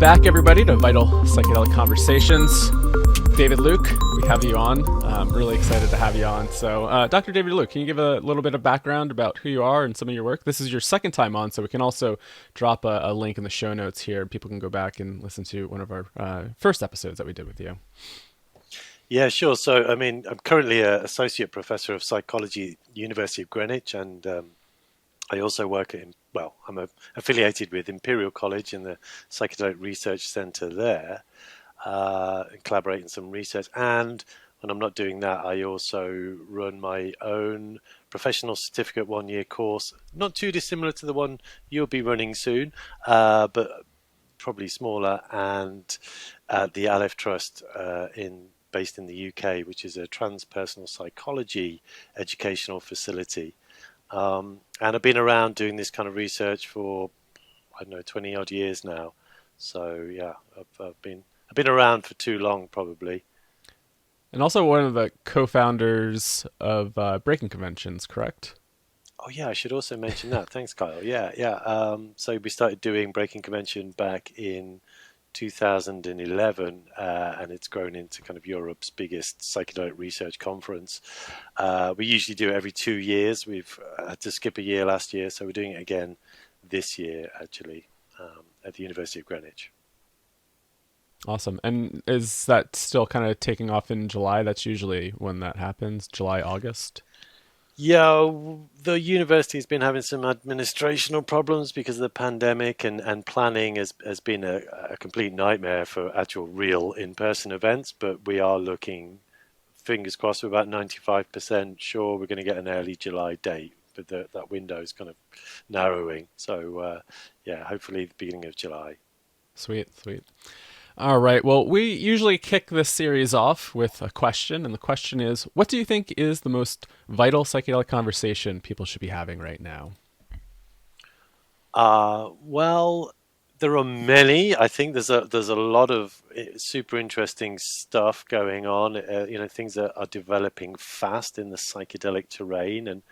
back, everybody, to Vital Psychedelic Conversations. David Luke, we have you on. Really excited to have you on. So, Dr. David Luke, can you give a little bit of background about who you are and some of your work? This is your second time on, so we can also drop a link in the show notes here. People can go back and listen to one of our first episodes that we did with you. Yeah, sure. So, I mean, I'm currently an associate professor of psychology at the University of Greenwich, and I also work I'm affiliated with Imperial College in the Psychedelic Research Centre there, and collaborate in some research. And when I'm not doing that, I also run my own professional certificate 1-year course, not too dissimilar to the one you'll be running soon, but probably smaller, and at the Aleph Trust based in the UK, which is a transpersonal psychology educational facility. And I've been around doing this kind of research for, 20 odd years now. So yeah, I've been around for too long, probably. And also one of the co-founders of Breaking Conventions, correct? Oh yeah, I should also mention that. Thanks, Kyle. Yeah. So we started doing Breaking Convention back in 2011, and it's grown into kind of Europe's biggest psychedelic research conference. We usually do it every 2 years. We've had to skip a year last year, so we're doing it again this year, actually, at the University of Greenwich. Awesome. And is that still kind of taking off in July? That's usually when that happens, July, August? Yeah, the university's been having some administrational problems because of the pandemic, and planning has been a complete nightmare for actual real in-person events. But we are looking, fingers crossed, we're about 95% sure we're going to get an early July date. But that window is kind of narrowing. So, yeah, hopefully the beginning of July. Sweet. All right. Well, we usually kick this series off with a question, and the question is, what do you think is the most vital psychedelic conversation people should be having right now? Well, there are many. I think there's a lot of super interesting stuff going on. Things that are developing fast in the psychedelic terrain, and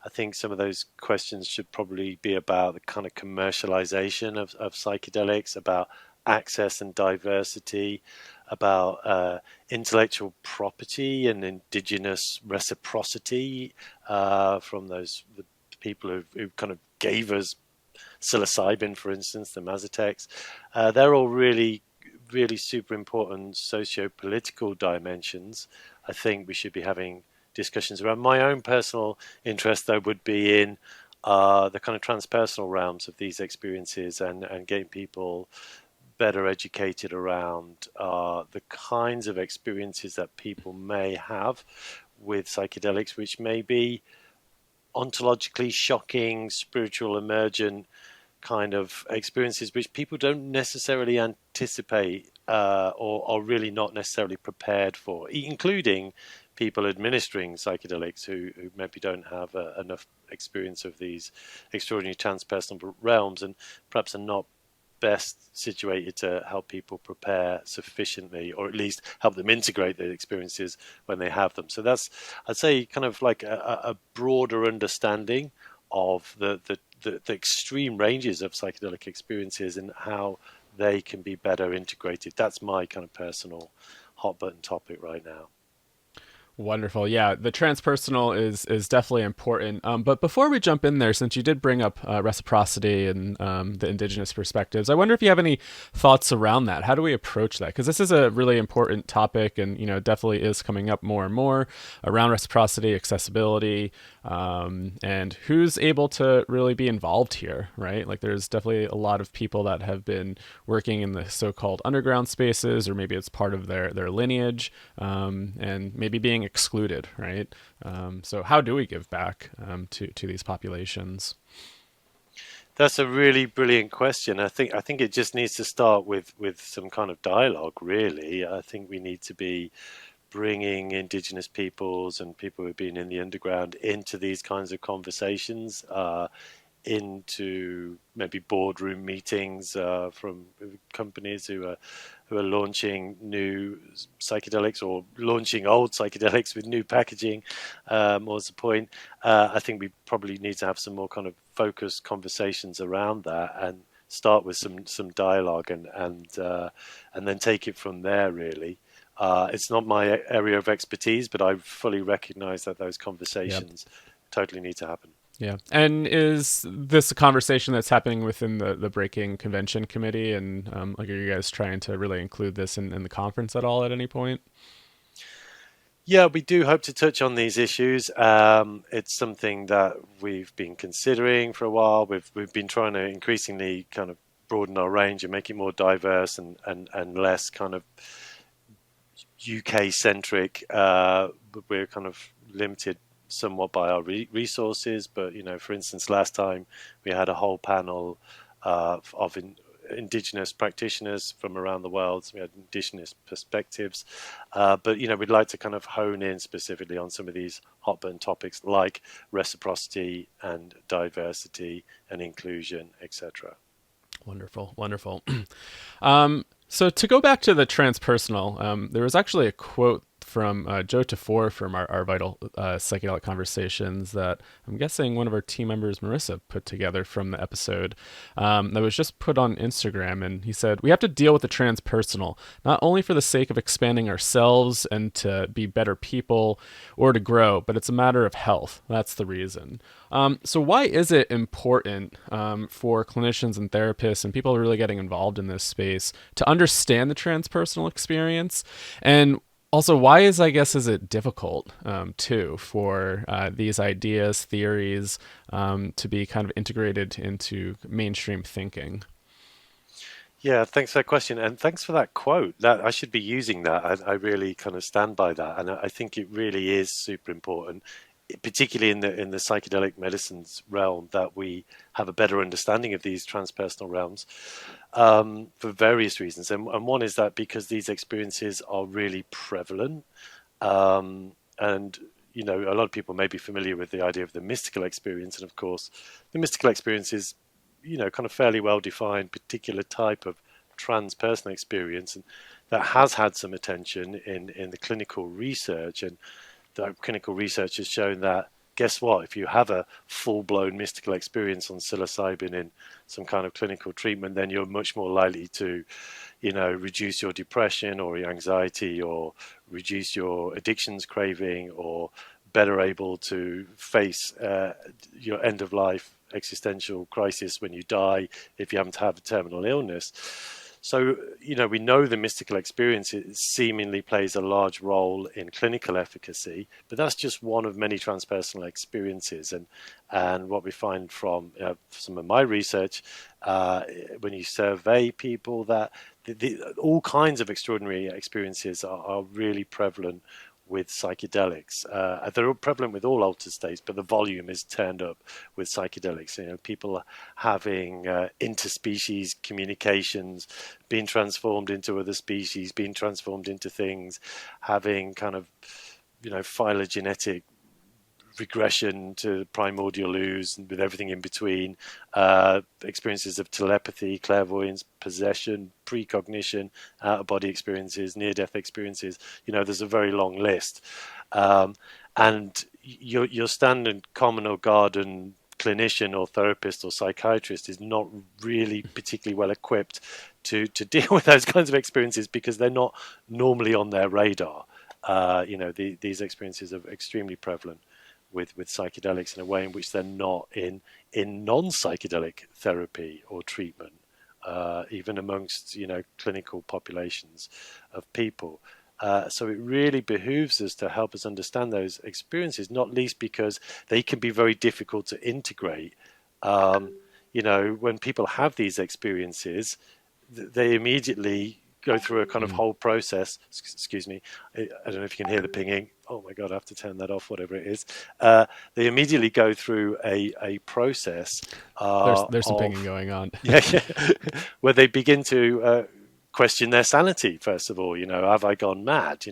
I think some of those questions should probably be about the kind of commercialization of psychedelics, about access and diversity, about intellectual property and indigenous reciprocity from the people who kind of gave us psilocybin, for instance, the Mazatecs. They're all really, really super important socio-political dimensions. I think we should be having discussions around. My own personal interest, though, would be in the kind of transpersonal realms of these experiences, and getting people better educated around the kinds of experiences that people may have with psychedelics, which may be ontologically shocking, spiritual, emergent kind of experiences which people don't necessarily anticipate or are really not necessarily prepared for, including people administering psychedelics who maybe don't have enough experience of these extraordinary transpersonal realms, and perhaps are not best situated to help people prepare sufficiently, or at least help them integrate the experiences when they have them. So that's, I'd say, kind of like a broader understanding of the extreme ranges of psychedelic experiences and how they can be better integrated. That's my kind of personal hot button topic right now. Wonderful. Yeah, the transpersonal is definitely important. But before we jump in there, since you did bring up reciprocity and the indigenous perspectives, I wonder if you have any thoughts around that. How do we approach that? Because this is a really important topic, and definitely is coming up more and more around reciprocity, accessibility, and who's able to really be involved here, right? Like, there's definitely a lot of people that have been working in the so-called underground spaces, or maybe it's part of their lineage, and maybe being excluded, right? So how do we give back to these populations? That's a really brilliant question. I think it just needs to start with some kind of dialogue, really. I think we need to be bringing indigenous peoples and people who've been in the underground into these kinds of conversations, into maybe boardroom meetings from companies who are launching new psychedelics, or launching old psychedelics with new packaging. More's the point. I think we probably need to have some more kind of focused conversations around that, and start with some dialogue and then take it from there. Really, it's not my area of expertise, but I fully recognise that those Yeah. conversations totally need to happen. Yeah. And is this a conversation that's happening within the Breaking Convention Committee? And like, are you guys trying to really include this in the conference at all at any point? Yeah, we do hope to touch on these issues. It's something that we've been considering for a while. We've been trying to increasingly kind of broaden our range and make it more diverse and less kind of UK centric. We're kind of limited somewhat by our resources, but for instance, last time we had a whole panel of indigenous practitioners from around the world. So we had indigenous perspectives, but we'd like to kind of hone in specifically on some of these hot button topics like reciprocity and diversity and inclusion, etc. Wonderful, wonderful. So to go back to the transpersonal, there was actually a quote from Joe Tafur from our Vital Psychedelic Conversations that I'm guessing one of our team members, Marissa, put together from the episode that was just put on Instagram. And he said, "We have to deal with the transpersonal, not only for the sake of expanding ourselves and to be better people or to grow, but it's a matter of health. That's the reason." So why is it important for clinicians and therapists and people really getting involved in this space to understand the transpersonal experience? And also, why is it difficult too for these ideas, theories to be kind of integrated into mainstream thinking? Yeah, thanks for that question, and thanks for that quote. That I should be using that. I really kind of stand by that, and I think it really is super important, particularly in the psychedelic medicines realm, that we have a better understanding of these transpersonal realms for various reasons. And one is that because these experiences are really prevalent, and a lot of people may be familiar with the idea of the mystical experience, and of course, the mystical experience is kind of fairly well defined particular type of transpersonal experience, and that has had some attention in the clinical research. And the clinical research has shown that, guess what, if you have a full-blown mystical experience on psilocybin in some kind of clinical treatment, then you're much more likely to reduce your depression or your anxiety, or reduce your addictions craving, or better able to face your end of life existential crisis when you die if you happen to have a terminal illness. So, we know the mystical experience seemingly plays a large role in clinical efficacy, but that's just one of many transpersonal experiences. And what we find from some of my research, when you survey people, that all kinds of extraordinary experiences are really prevalent with psychedelics. They're prevalent with all altered states, but the volume is turned up with psychedelics. People having interspecies communications, being transformed into other species, being transformed into things, having kind of phylogenetic regression to primordial ooze and with everything in between, experiences of telepathy, clairvoyance, possession, precognition, out-of-body experiences, near-death experiences. There's a very long list. And your standard common or garden clinician or therapist or psychiatrist is not really particularly well equipped to deal with those kinds of experiences because they're not normally on their radar. These experiences are extremely prevalent with psychedelics in a way in which they're not in non-psychedelic therapy or treatment, even amongst clinical populations of people. So it really behooves us to help us understand those experiences, not least because they can be very difficult to integrate. When people have these experiences, they immediately go through a kind of Mm. whole process. Excuse me, I don't know if you can hear the pinging. Oh my God, I have to turn that off, whatever it is. They immediately go through a process There's some pinging of, going on. yeah, where they begin to question their sanity. First of all, have I gone mad?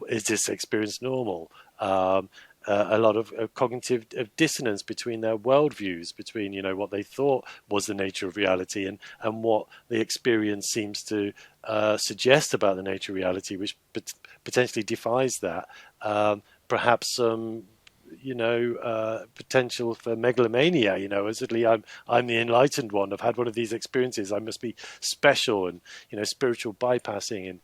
Is this experience normal? A lot of cognitive dissonance between their worldviews, between what they thought was the nature of reality and what the experience seems to suggest about the nature of reality, which potentially defies that. Perhaps some potential for megalomania. Suddenly I'm the enlightened one. I've had one of these experiences. I must be special, and spiritual bypassing, and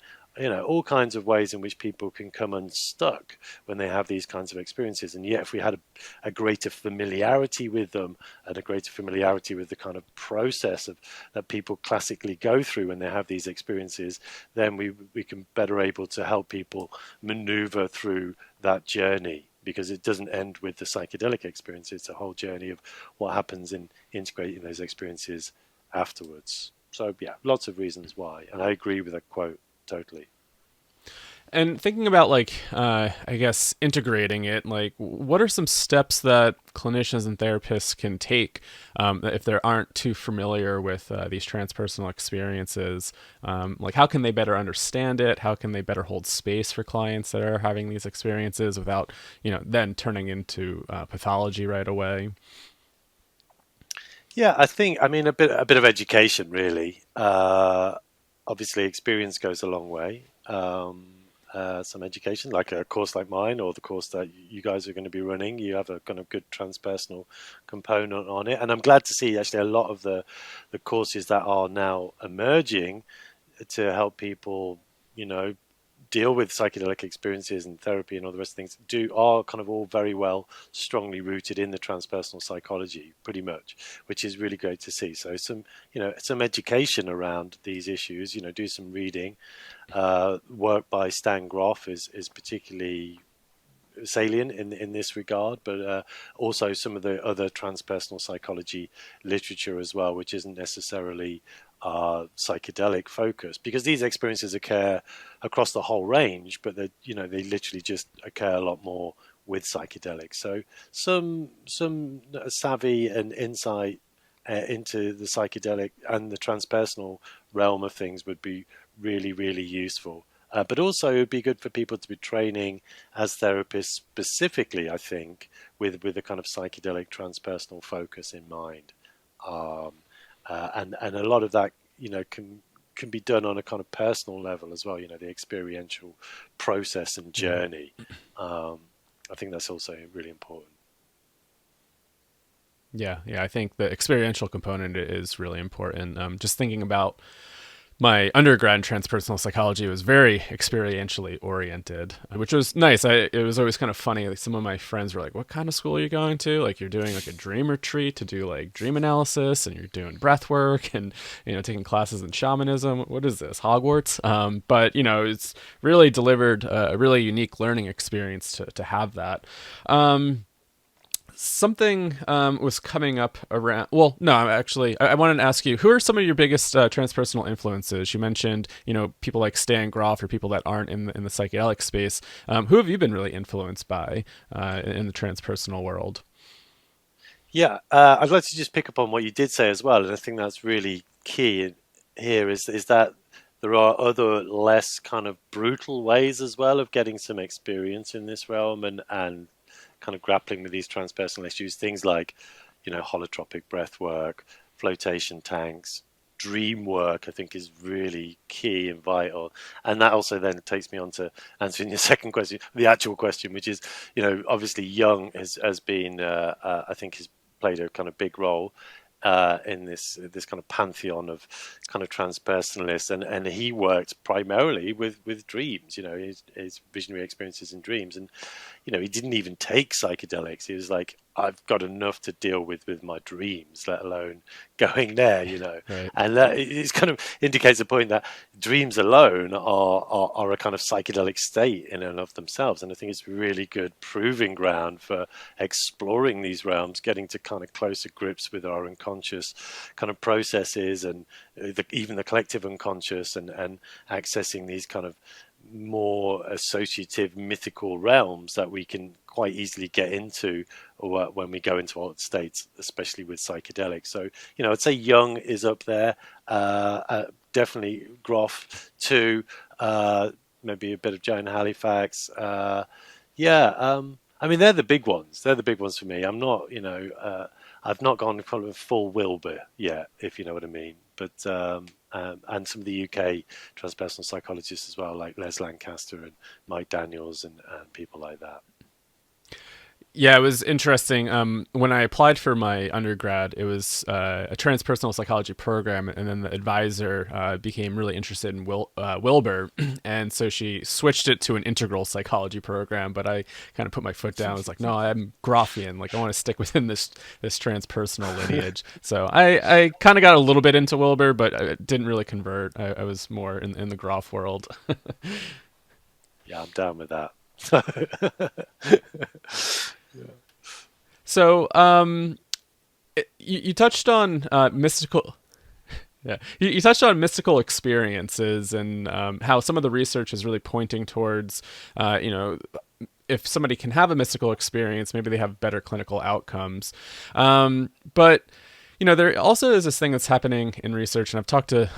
all kinds of ways in which people can come unstuck when they have these kinds of experiences. And yet, if we had a greater familiarity with them, and a greater familiarity with the kind of process that people classically go through when they have these experiences, then we can better able to help people maneuver through that journey, because it doesn't end with the psychedelic experience. It's a whole journey of what happens in integrating those experiences afterwards. So yeah, lots of reasons why, and I agree with that quote totally. And thinking about like, I guess integrating it, like, what are some steps that clinicians and therapists can take if they aren't too familiar with these transpersonal experiences? Like, how can they better understand it? How can they better hold space for clients that are having these experiences without, then turning into pathology right away? Yeah, I mean, a bit of education, really. Obviously, experience goes a long way. Some education, like a course like mine, or the course that you guys are going to be running, you have a kind of good transpersonal component on it. And I'm glad to see actually a lot of the courses that are now emerging to help people, you know, deal with psychedelic experiences and therapy and all the rest of things are kind of all very well strongly rooted in the transpersonal psychology, pretty much, which is really great to see. So some education around these issues, do some reading. Work by Stan Groff is particularly salient in this regard, but also some of the other transpersonal psychology literature as well, which isn't necessarily psychedelic focused, because these experiences occur across the whole range, but they literally just occur a lot more with psychedelics. So some savvy and insight into the psychedelic and the transpersonal realm of things would be really, really useful. But also, it would be good for people to be training as therapists specifically, I think, with a kind of psychedelic transpersonal focus in mind. Um, and a lot of that, can be done on a kind of personal level as well. The experiential process and Mm-hmm. journey. I think that's also really important. Yeah, I think the experiential component is really important. Just thinking about my undergrad in transpersonal psychology was very experientially oriented, which was nice. It was always kind of funny. Like, some of my friends were like, "What kind of school are you going to? Like, you're doing like a dream retreat to do like dream analysis, and you're doing breath work, and taking classes in shamanism. What is this, Hogwarts?" But it's really delivered a really unique learning experience to have that. Something was coming up around. Well, no, actually, I wanted to ask you, who are some of your biggest transpersonal influences? You mentioned, people like Stan Groff, or people that aren't in the psychedelic space. Who have you been really influenced by in the transpersonal world? Yeah, I'd like to just pick up on what you did say as well, and I think that's really key here is that there are other less kind of brutal ways as well of getting some experience in this realm, and kind of grappling with these transpersonal issues. Things like, holotropic breath work, flotation tanks, dream work, I think is really key and vital. And that also then takes me on to answering your second question, the actual question, which is, obviously Jung has been, I think, has played a kind of big role in this kind of pantheon of kind of transpersonalists, and he worked primarily with dreams, his visionary experiences in dreams, and he didn't even take psychedelics. He was like, I've got enough to deal with my dreams, let alone going there, Right. and that it kind of indicates the point that dreams alone are a kind of psychedelic state in and of themselves, and I think it's really good proving ground for exploring these realms, getting to kind of closer grips with our unconscious kind of processes, and even the collective unconscious, and accessing these kind of more associative mythical realms that we can quite easily get into when we go into altered states, especially with psychedelics. So, I'd say Jung is up there, definitely Groff too, maybe a bit of Joan Halifax. Yeah, I mean, they're the big ones. They're the big ones for me. I'm not, I've not gone kind of full Wilbur yet, if you know what I mean. But and some of the UK transpersonal psychologists as well, like Les Lancaster and Mike Daniels, and people like that. Yeah, it was interesting. When I applied for my undergrad, it was a transpersonal psychology program, and then the advisor became really interested in Wilbur, and so she switched it to an integral psychology program. But I kind of put my foot down. I was like, no, I'm Groffian. Like, I want to stick within this transpersonal lineage. So I kind of got a little bit into Wilbur, but I didn't really convert. I was more in the Groff world. Yeah, I'm down with that. So you touched on mystical. Yeah, you touched on mystical experiences and how some of the research is really pointing towards, if somebody can have a mystical experience, maybe they have better clinical outcomes. But there also is this thing that's happening in research, and I've talked to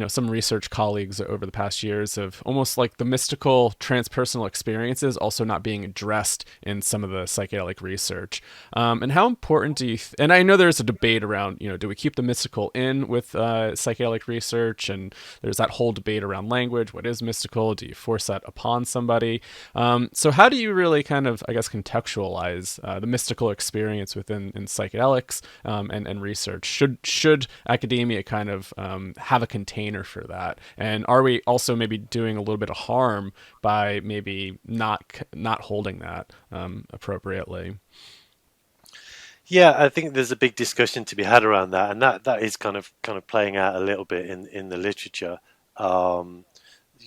some research colleagues over the past years of almost like the mystical transpersonal experiences also not being addressed in some of the psychedelic research. And how important do you? And I know there's a debate around, do we keep the mystical in with psychedelic research? And there's that whole debate around language. What is mystical? Do you force that upon somebody? So how do you really kind of, I guess, contextualize the mystical experience within in psychedelics and research? Should academia kind of have a container for that? And are we also maybe doing a little bit of harm by maybe not holding that appropriately? Yeah, I think there's a big discussion to be had around that, and that is kind of playing out a little bit in the literature. Um,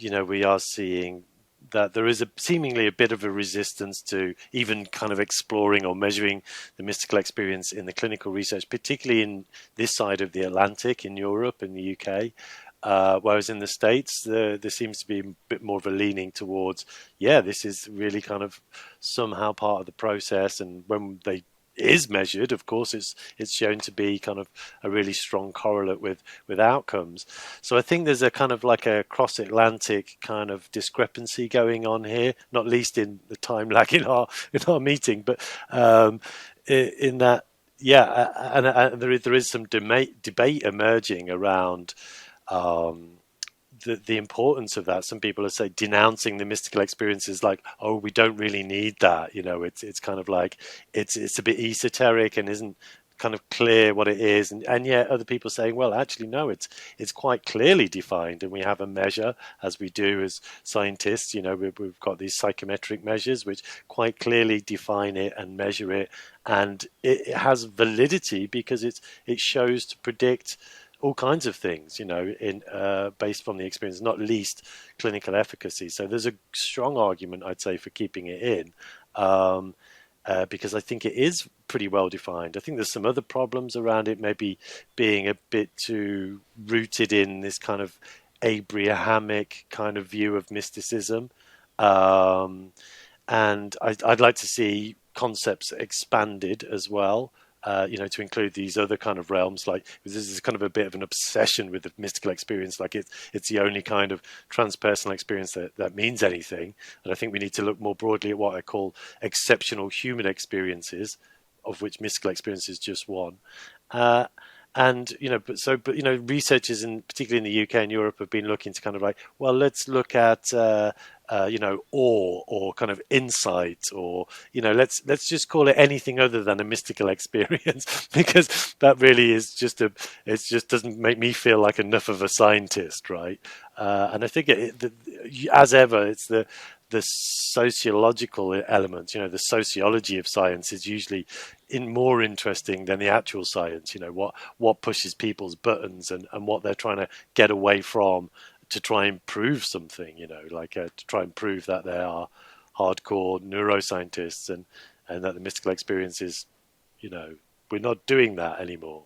we are seeing that there is seemingly a bit of a resistance to even kind of exploring or measuring the mystical experience in the clinical research, particularly in this side of the Atlantic, in Europe and the UK. Whereas in the States, there seems to be a bit more of a leaning towards, yeah, this is really kind of somehow part of the process. And when they is measured, of course, it's shown to be kind of a really strong correlate with outcomes. So I think there's a kind of like a cross Atlantic kind of discrepancy going on here, not least in the time lag in our meeting, but in that, yeah, and there is some debate emerging around um, the importance of that. Some people are say denouncing the mystical experiences, like, oh, we don't really need that. It's kind of like it's a bit esoteric and isn't kind of clear what it is, and yet other people saying, well, actually, no, it's quite clearly defined, and we have a measure, as we do as scientists. We've got these psychometric measures which quite clearly define it and measure it, and it has validity because it shows to predict all kinds of things, in based from the experience, not least clinical efficacy. So there's a strong argument, I'd say, for keeping it in, because I think it is pretty well defined. I think there's some other problems around it, maybe being a bit too rooted in this kind of Abrahamic kind of view of mysticism. Um, and I'd like to see concepts expanded as well. To include these other kind of realms, like this is kind of a bit of an obsession with the mystical experience, like it's the only kind of transpersonal experience that means anything. And I think we need to look more broadly at what I call exceptional human experiences, of which mystical experience is just one. Uh, and researchers, particularly in the UK and Europe, have been looking to kind of like, well, let's look at awe or kind of insight, or let's just call it anything other than a mystical experience, because that really is it just doesn't make me feel like enough of a scientist, right? And I think as ever, it's the sociological element, the sociology of science is usually more interesting than the actual science. What pushes people's buttons and what they're trying to get away from to try and prove something. To try and prove that they are hardcore neuroscientists and that the mystical experience is, we're not doing that anymore.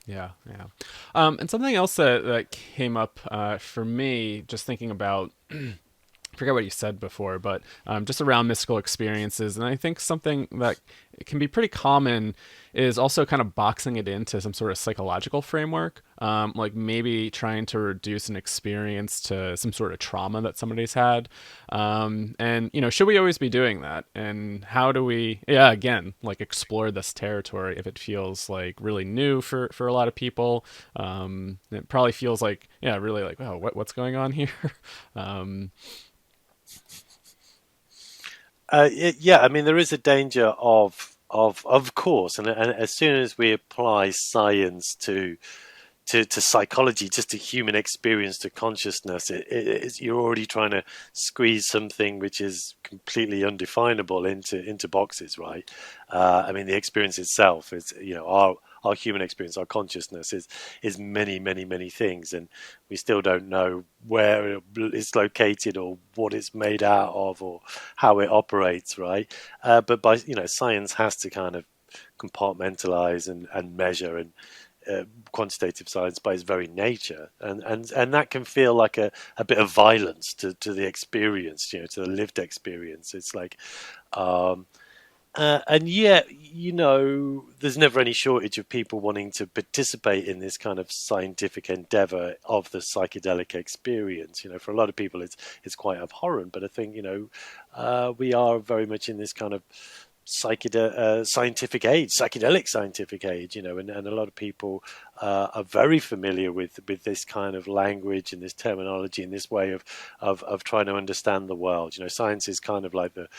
Yeah, yeah. And something else that came up for me, just thinking about I forget what you said before, but just around mystical experiences. And I think something that can be pretty common is also kind of boxing it into some sort of psychological framework, like maybe trying to reduce an experience to some sort of trauma that somebody's had. And, should we always be doing that? And how do we, yeah, again, like explore this territory if it feels like really new for a lot of people? It probably feels like, yeah, really like, wow, what's going on here? um, Yeah, I mean, there is a danger of course, and as soon as we apply science to psychology, just to human experience, to consciousness, you're already trying to squeeze something which is completely undefinable into boxes, right? I mean, the experience itself is, our human experience, our consciousness is many, many, many things, and we still don't know where it's located or what it's made out of or how it operates, right? But by science has to kind of compartmentalize and measure and quantitative science by its very nature, and that can feel like a bit of violence to the experience, to the lived experience. It's like, um, and yet, there's never any shortage of people wanting to participate in this kind of scientific endeavor of the psychedelic experience. For a lot of people, it's quite abhorrent, but I think we are very much in this kind of scientific age, psychedelic scientific age, and a lot of people are very familiar with this kind of language and this terminology and this way of trying to understand the world. Science is kind of like the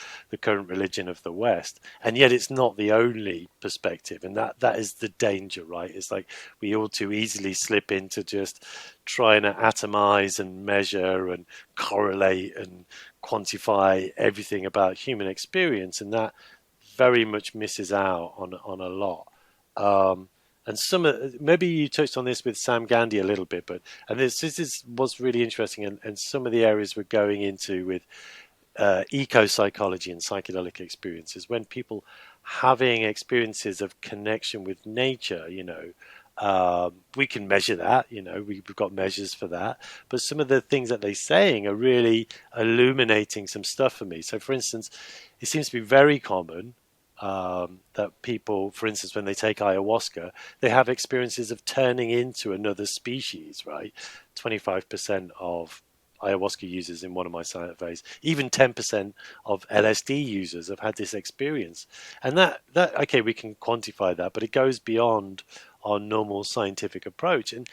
current religion of the West, and yet it's not the only perspective, and that is the danger, right? It's like we all too easily slip into just trying to atomize and measure and correlate and quantify everything about human experience, and that very much misses out on a lot. And maybe you touched on this with Sam Gandhi a little bit, but and this was really interesting, and some of the areas we're going into with eco psychology and psychedelic experiences, when people having experiences of connection with nature, we can measure that, we've got measures for that, but some of the things that they're saying are really illuminating some stuff for me. So, for instance, it seems to be very common that people, for instance, when they take ayahuasca, they have experiences of turning into another species, right? 25% of ayahuasca users in one of my surveys, even 10% of LSD users have had this experience. And that okay, we can quantify that, but it goes beyond our normal scientific approach, and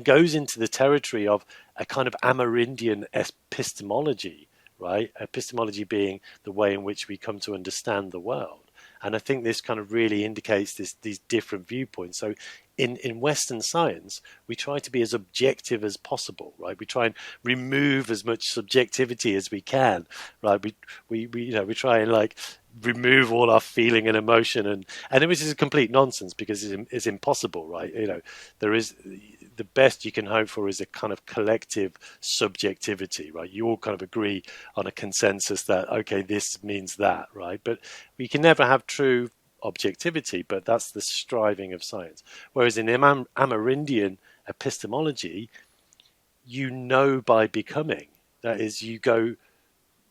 goes into the territory of a kind of Amerindian epistemology, right? Epistemology being the way in which we come to understand the world. And I think this kind of really indicates these different viewpoints. So in Western science, we try to be as objective as possible, right? We try and remove as much subjectivity as we can, right? We try and like remove all our feeling and emotion, and which is a complete nonsense, because it's impossible, right? There is the best you can hope for is a kind of collective subjectivity, right? You all kind of agree on a consensus that, okay, this means that, right? But we can never have true objectivity, but that's the striving of science. Whereas in Amerindian epistemology, by becoming. That is, you go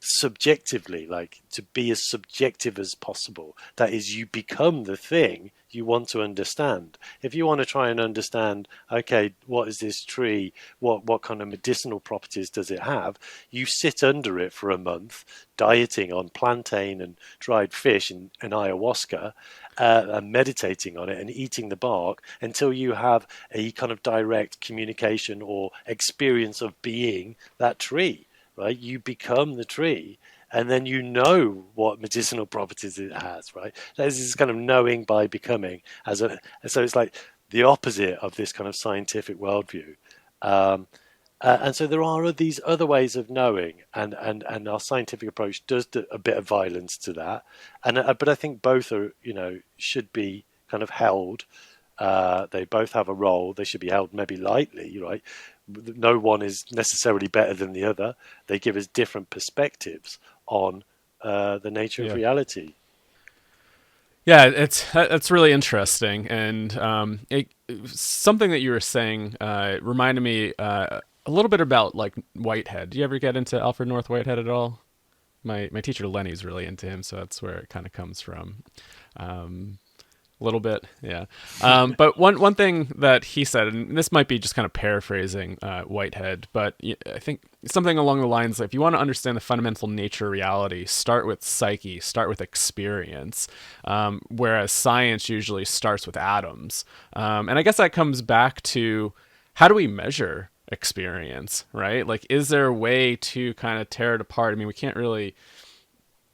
subjectively, like to be as subjective as possible. That is, you become the thing you want to understand. If you want to try and understand, okay, what is this tree? What kind of medicinal properties does it have? You sit under it for a month, dieting on plantain and dried fish and ayahuasca, and meditating on it and eating the bark until you have a kind of direct communication or experience of being that tree, right? You become the tree, and then you know what medicinal properties it has, right? There's this kind of knowing by becoming, so it's like the opposite of this kind of scientific worldview. Um, and so there are these other ways of knowing, and our scientific approach does a bit of violence to that. But I think both are, should be kind of held. They both have a role. They should be held maybe lightly, right? No one is necessarily better than the other. They give us different perspectives on the nature of Yeah. reality. Yeah, that's really interesting, and something that you were saying reminded me a little bit about like Whitehead. Do you ever get into Alfred North Whitehead at all? My teacher Lenny's really into him, so that's where it kind of comes from. A little bit, yeah. But one thing that he said, and this might be just kind of paraphrasing Whitehead, but I think something along the lines of, if you want to understand the fundamental nature of reality, start with psyche, start with experience, whereas science usually starts with atoms. And I guess that comes back to, how do we measure experience, right? Like, is there a way to kind of tear it apart? I mean, we can't really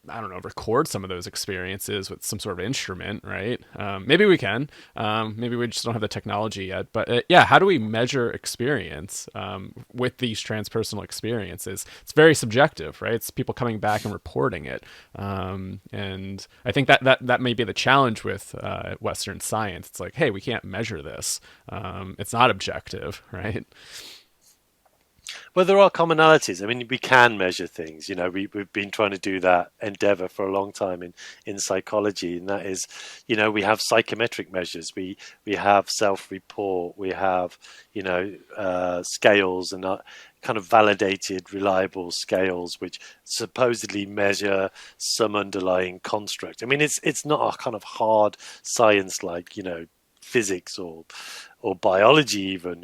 I don't know, record some of those experiences with some sort of instrument, right? Maybe we can. Maybe we just don't have the technology yet. But yeah, how do we measure experience with these transpersonal experiences? It's very subjective, right? It's people coming back and reporting it. And I think that may be the challenge with Western science. It's like, hey, we can't measure this. It's not objective, right? Well, there are commonalities. I mean, we can measure things. We've been trying to do that endeavor for a long time in psychology, and that is, we have psychometric measures. We have self-report. We have, scales and kind of validated, reliable scales, which supposedly measure some underlying construct. I mean, it's not a kind of hard science like, physics or biology even,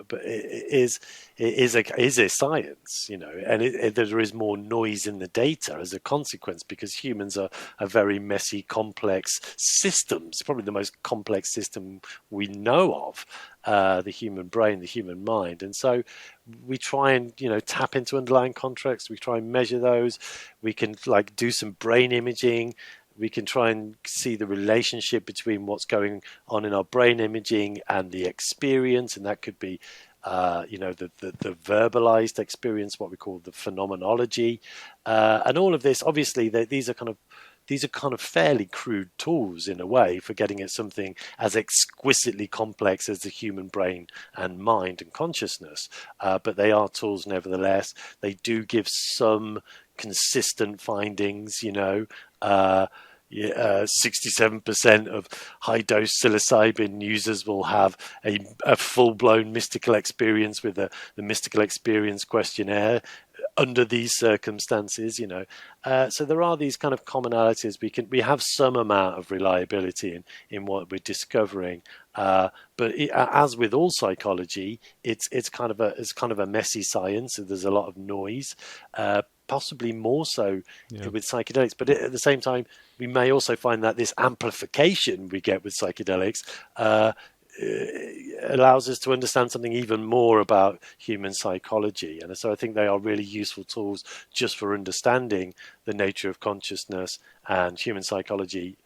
but it is a science, and there is more noise in the data as a consequence, because humans are very messy, complex systems, probably the most complex system we know of, the human brain, the human mind. And so we try and, tap into underlying contracts. We try and measure those. We can do some brain imaging. We can try and see the relationship between what's going on in our brain imaging and the experience, and that could be, the verbalized experience, what we call the phenomenology, and all of this. Obviously, these are kind of fairly crude tools in a way for getting at something as exquisitely complex as the human brain and mind and consciousness. But they are tools nevertheless. They do give some consistent findings, 67% of high dose psilocybin users will have a full blown mystical experience with the mystical experience questionnaire under these circumstances. So there are these kind of commonalities. We have some amount of reliability in what we're discovering, but as with all psychology, it's kind of a messy science. There's a lot of noise, possibly more so Yeah. with psychedelics. But at the same time, we may also find that this amplification we get with psychedelics allows us to understand something even more about human psychology. And so I think they are really useful tools just for understanding the nature of consciousness and human psychology,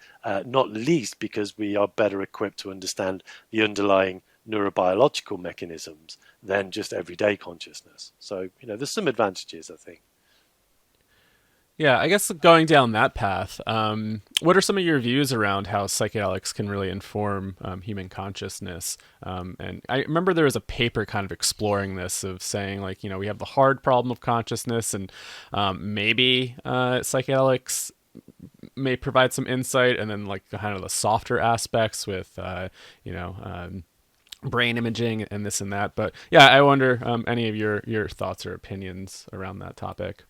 not least because we are better equipped to understand the underlying neurobiological mechanisms than just everyday consciousness. So, there's some advantages, I think. Yeah, I guess going down that path, what are some of your views around how psychedelics can really inform human consciousness? And I remember there was a paper kind of exploring this, of saying, like, we have the hard problem of consciousness, and maybe psychedelics may provide some insight, and then like kind of the softer aspects with, brain imaging and this and that. But yeah, I wonder any of your thoughts or opinions around that topic.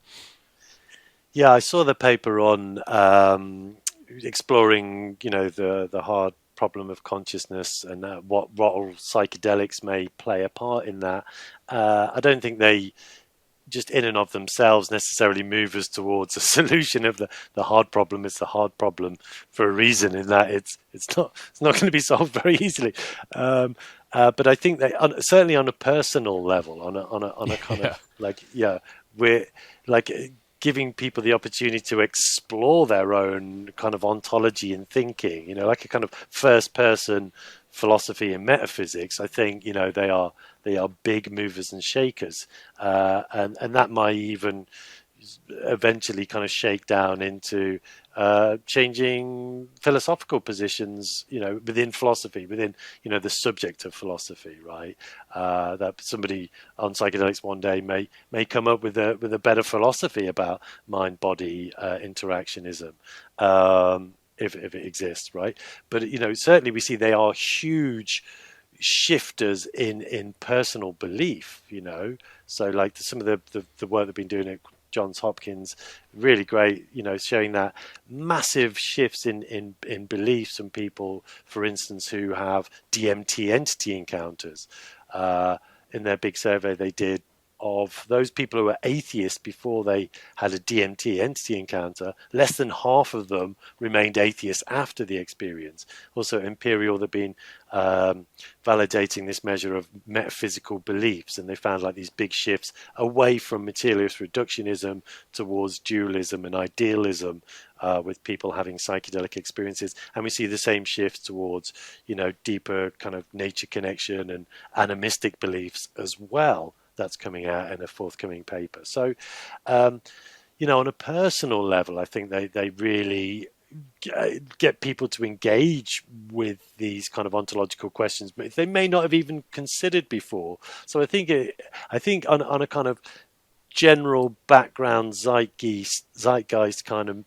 Yeah, I saw the paper on exploring, the hard problem of consciousness, and what role psychedelics may play a part in that. I don't think they just in and of themselves necessarily move us towards a solution of the hard problem. It's the hard problem for a reason, in that it's not going to be solved very easily. But I think they, certainly on a personal level, on a kind Yeah. of like, yeah, we're like giving people the opportunity to explore their own kind of ontology and thinking, like a kind of first person philosophy and metaphysics. I think, they are big movers and shakers, and that might even eventually kind of shake down into changing philosophical positions, within philosophy, within, the subject of philosophy, right? That somebody on psychedelics one day may come up with a better philosophy about mind body interactionism. If it exists, right? But certainly we see they are huge shifters in personal belief. So like some of the work they've been doing at Johns Hopkins, really great, showing that massive shifts in beliefs in people, for instance, who have DMT entity encounters. In their big survey they did, of those people who were atheists before they had a DMT entity encounter, less than half of them remained atheists after the experience. Also, Imperial, they've been validating this measure of metaphysical beliefs, and they found like these big shifts away from materialist reductionism towards dualism and idealism with people having psychedelic experiences. And we see the same shifts towards, deeper kind of nature connection and animistic beliefs as well. That's coming out in a forthcoming paper. So, on a personal level, I think they really get people to engage with these kind of ontological questions, but they may not have even considered before. So I think on a kind of general background zeitgeist kind of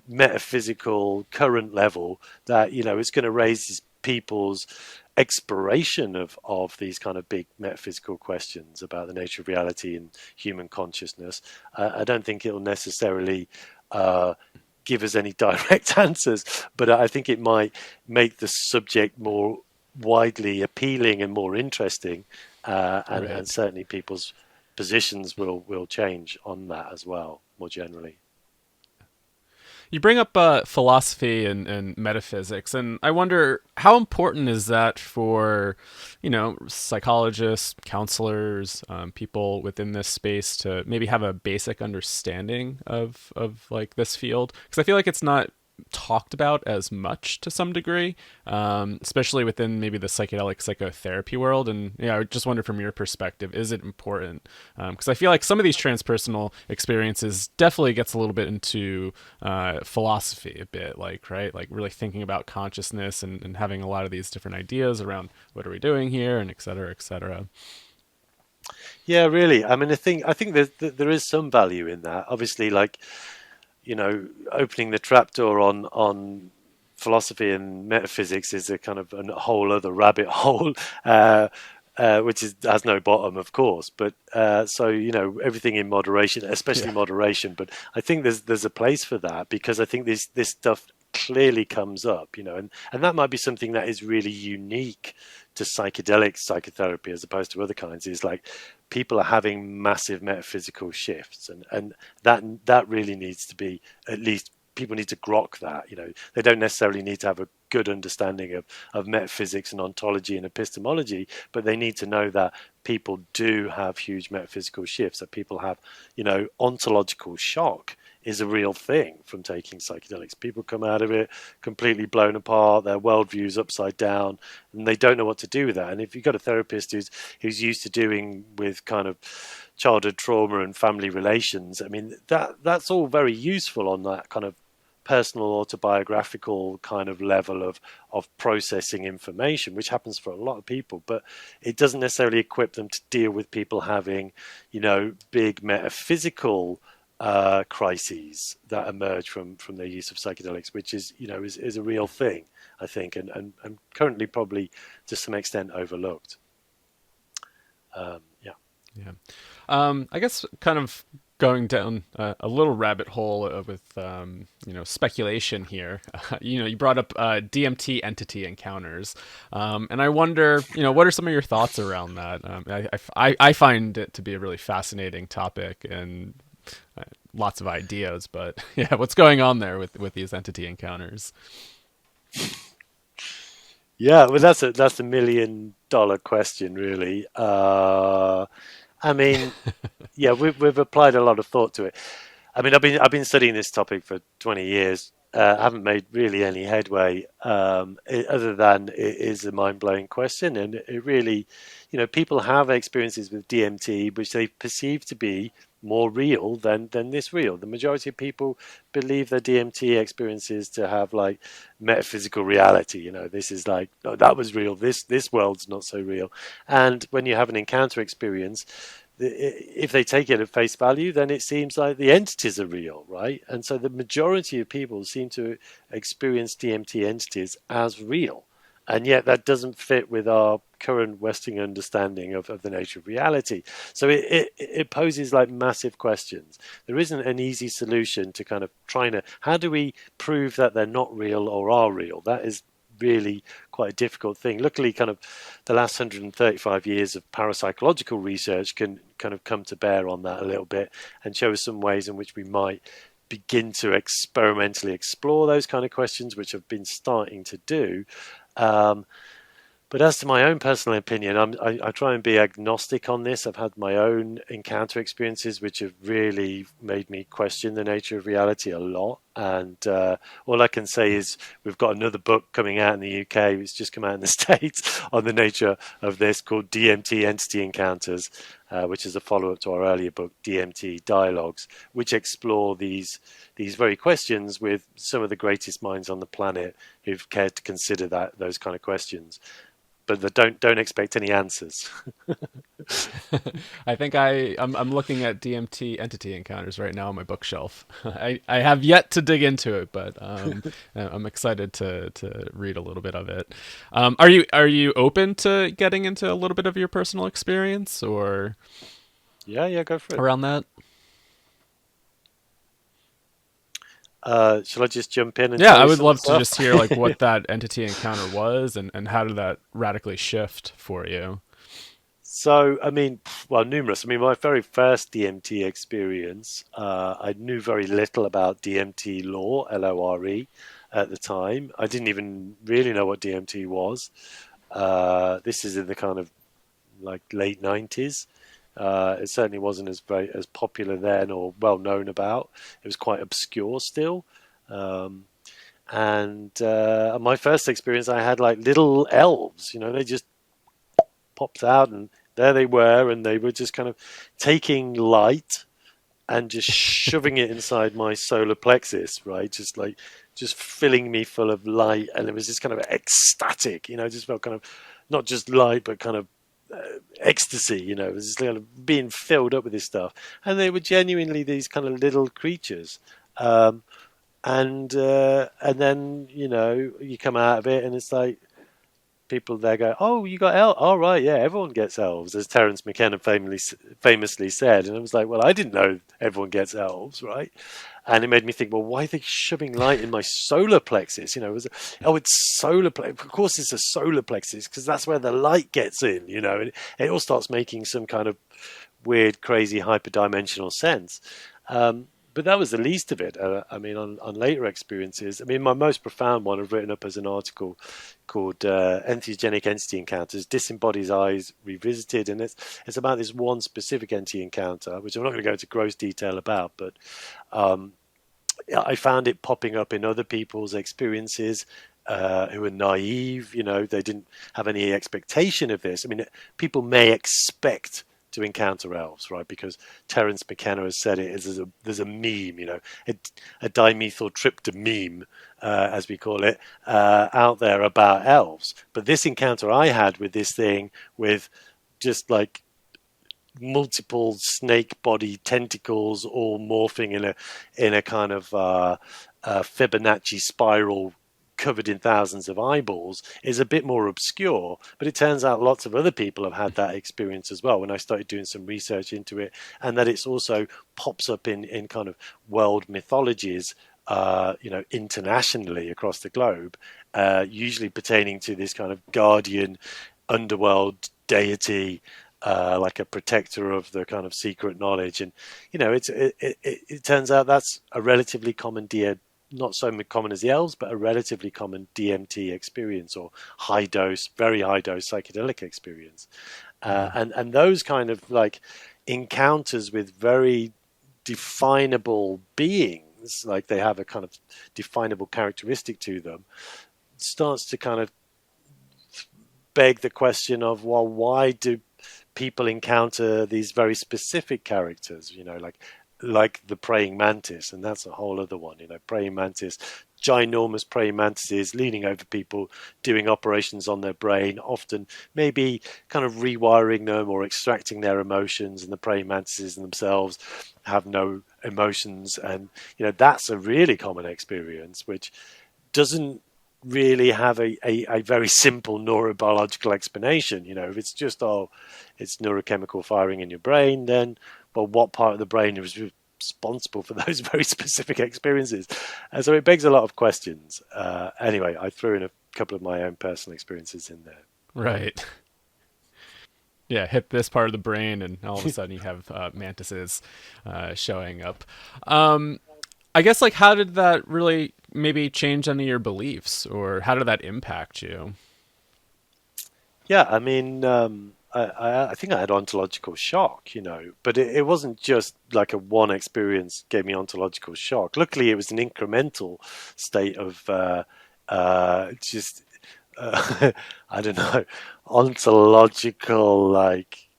metaphysical current level, that it's going to raise people's exploration of these kind of big metaphysical questions about the nature of reality and human consciousness. I don't think it'll necessarily give us any direct answers, but I think it might make the subject more widely appealing and more interesting, and certainly people's positions will change on that as well, more generally. You bring up philosophy and metaphysics, and I wonder how important is that for, psychologists, counselors, people within this space to maybe have a basic understanding of like this field, because I feel like it's not talked about as much to some degree, especially within maybe the psychedelic psychotherapy world. And I just wonder from your perspective, is it important? Because I feel like some of these transpersonal experiences definitely gets a little bit into philosophy a bit, like, right? Like really thinking about consciousness and having a lot of these different ideas around what are we doing here and et cetera, et cetera. Yeah, really. I mean, I think there is some value in that. Obviously, like, opening the trapdoor on philosophy and metaphysics is a kind of a whole other rabbit hole, which has no bottom, of course. But so everything in moderation, especially Yeah. moderation. But I think there's a place for that, because I think this stuff clearly comes up, and that might be something that is really unique to psychedelic psychotherapy as opposed to other kinds. Is like people are having massive metaphysical shifts, and that really needs to be, at least people need to grok that. They don't necessarily need to have a good understanding of metaphysics and ontology and epistemology, but they need to know that people do have huge metaphysical shifts, that people have, ontological shock is a real thing from taking psychedelics. People come out of it completely blown apart, their worldview's upside down, and they don't know what to do with that. And if you've got a therapist who's used to doing with kind of childhood trauma and family relations, I mean, that's all very useful on that kind of personal autobiographical kind of level of processing information, which happens for a lot of people, but it doesn't necessarily equip them to deal with people having, big metaphysical crises that emerge from their use of psychedelics, which is a real thing, I think, and currently probably to some extent overlooked. Yeah. Yeah. I guess kind of going down a little rabbit hole with speculation here. You brought up DMT Entity Encounters, and I wonder, what are some of your thoughts around that? I find it to be a really fascinating topic and lots of ideas, but yeah, what's going on there with these entity encounters? Yeah, well, that's a $1 million question, really. I mean, yeah, we've applied a lot of thought to it. I mean, I've been studying this topic for 20 years. I haven't made really any headway, other than it is a mind-blowing question, and it really, people have experiences with DMT which they perceive to be more real than this real. The majority of people believe their DMT experiences to have like metaphysical reality. This is like, oh, that was real. This world's not so real. And when you have an encounter experience, if they take it at face value, then it seems like the entities are real, right? And so the majority of people seem to experience DMT entities as real. And yet that doesn't fit with our current Western understanding of the nature of reality. So it poses like massive questions. There isn't an easy solution to kind of how do we prove that they're not real or are real? That is really quite a difficult thing. Luckily, kind of the last 135 years of parapsychological research can kind of come to bear on that a little bit and show us some ways in which we might begin to experimentally explore those kind of questions, which I've been starting to do. Um, but as to my own personal opinion, I try and be agnostic on this. I've had my own encounter experiences, which have really made me question the nature of reality a lot. And all I can say is we've got another book coming out in the UK. It's just come out in the States on the nature of this, called Dmt Entity Encounters, which is a follow-up to our earlier book, DMT Dialogues, which explore these very questions with some of the greatest minds on the planet who've cared to consider those kind of questions. But don't expect any answers. I think I'm looking at DMT Entity Encounters right now on my bookshelf. I have yet to dig into it, but I'm excited to read a little bit of it. Are you open to getting into a little bit of your personal experience or Yeah, go for it. around that? Shall I just jump in and Yeah, tell I you would some love to stuff? just hear like what that entity encounter was and how did that radically shift for you? So, I mean, well, numerous. I mean, my very first DMT experience, I knew very little about DMT law, LORE, at the time. I didn't even really know what DMT was. This is in the kind of like late 90s. It certainly wasn't as popular then or well known about. It was quite obscure still. Um, and my first experience, I had like little elves. They just popped out, and there they were, and they were just kind of taking light and just shoving it inside my solar plexus, right? Just filling me full of light, and it was just kind of ecstatic. Just felt kind of not just light, but kind of ecstasy. It was just kind of being filled up with this stuff, and they were genuinely these kind of little creatures. And then you come out of it, and it's like people there go, "Oh, you got elves? Oh, right, yeah, everyone gets elves," as Terence McKenna famously said. And I was like, "Well, I didn't know everyone gets elves, right?" And it made me think, well, why are they shoving light in my solar plexus? It's solar plexus. Of course, it's a solar plexus because that's where the light gets in. And it all starts making some kind of weird, crazy, hyperdimensional sense. But that was the least of it. I mean, on later experiences, I mean, my most profound one I've written up as an article called Entheogenic Entity Encounters, Disembodied Eyes Revisited. And it's about this one specific entity encounter, which I'm not going to go into gross detail about, but I found it popping up in other people's experiences who were naive. They didn't have any expectation of this. I mean, people may expect to encounter elves, right? Because Terence McKenna has said it as there's a meme, a dimethyltryptamine, as we call it, out there about elves. But this encounter I had with this thing, with just multiple snake body tentacles all morphing in a kind of Fibonacci spiral covered in thousands of eyeballs, is a bit more obscure, but it turns out lots of other people have had that experience as well when I started doing some research into it, and that it's also pops up in kind of world mythologies, internationally across the globe, usually pertaining to this kind of guardian underworld deity, like a protector of the kind of secret knowledge. And it turns out that's a relatively common not so common as the elves, but a relatively common DMT experience, or very high dose psychedelic experience. And those kind of like encounters with very definable beings, like they have a kind of definable characteristic to them, starts to kind of beg the question of, well, why do people encounter these very specific characters, like the praying mantis? And that's a whole other one, praying mantis, ginormous praying mantises leaning over people, doing operations on their brain, often maybe kind of rewiring them or extracting their emotions, and the praying mantises themselves have no emotions. And that's a really common experience, which doesn't really have a very simple neurobiological explanation. If it's just, it's neurochemical firing in your brain, then, well, what part of the brain is responsible for those very specific experiences? And so it begs a lot of questions. Anyway, I threw in a couple of my own personal experiences in there. Right. Yeah, hit this part of the brain, and all of a sudden you have mantises showing up. Um, I guess, like, how did that really maybe change any of your beliefs, or how did that impact you? Yeah, I mean, I think I had ontological shock, but it wasn't just like a one experience gave me ontological shock. Luckily, it was an incremental state of just, I don't know, ontological, like,